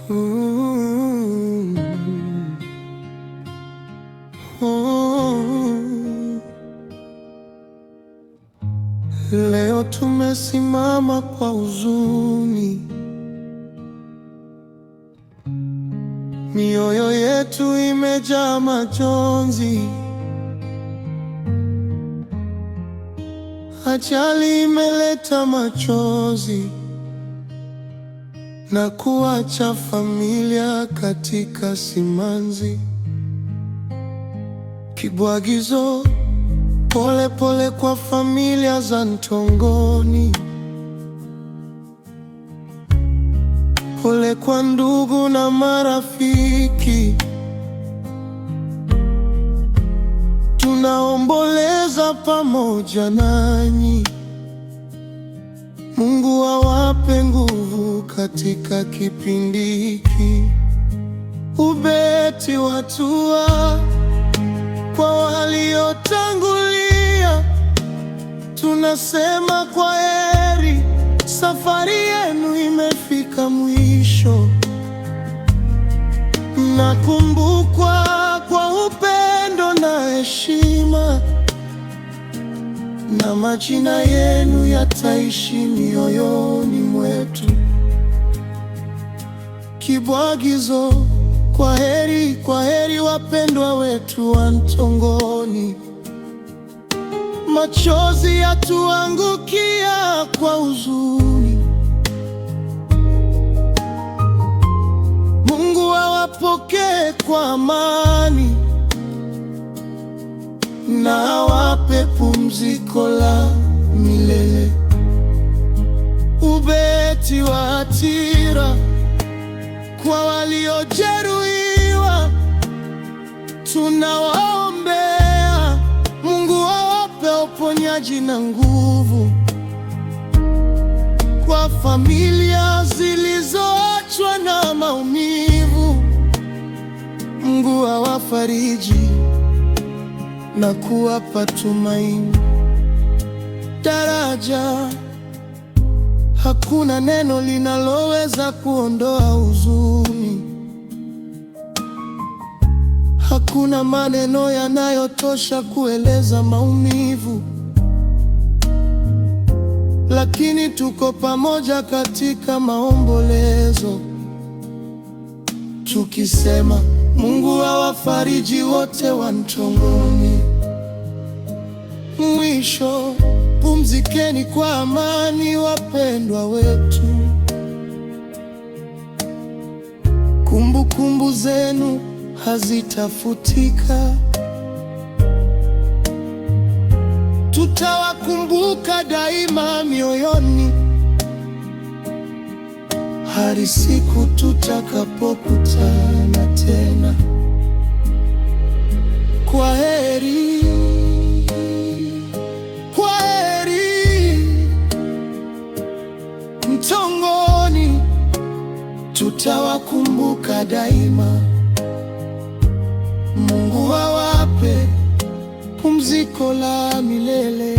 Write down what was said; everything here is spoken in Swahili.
Mm. Mm. Leo tumesimama kwa huzuni, mioyo yetu imejaa majonzi. Ajali imeleta machozi na kuacha familia katika simanzi. Kibwagizo, pole pole kwa familia za Ntongoni, pole kwa ndugu na marafiki. Tunaomboleza pamoja nanyi. Mungu awape nguvu katika kipindi hiki. Ubeti wa dua kwa waliotangulia, tunasema kwaheri, safari yenu imefika mwisho. Nakumbukwa kwa upendo na heshima, na majina yenu yataishi mioyoni mwetu. Kibwagizo, kwaheri, kwaheri wapendwa wetu wa Ntongoni. Machozi yatuangukia kwa huzuni. Mungu awapokee kwa amani, na awape pumziko la milele. Ubeti wa hatira kwa waliojeruhiwa, tunawaombea. Mungu awape uponyaji na nguvu. Kwa familia zilizoachwa na maumivu, Mungu awafariji na kuwapa tumaini. Daraja, hakuna neno linaloweza kuondoa huzuni. Hakuna maneno yanayotosha kueleza maumivu, lakini tuko pamoja katika maombolezo, tukisema Mungu awafariji wote wa Ntongoni. Mwisho, pumzikeni kwa amani wapendwa wetu. Kumbukumbu zenu hazitafutika. Tutawakumbuka daima mioyoni, hadi siku tutakapokutana tena. Kwaheri, kwaheri Ntongoni, tutawakumbuka daima. Mungu awape pumziko la milele.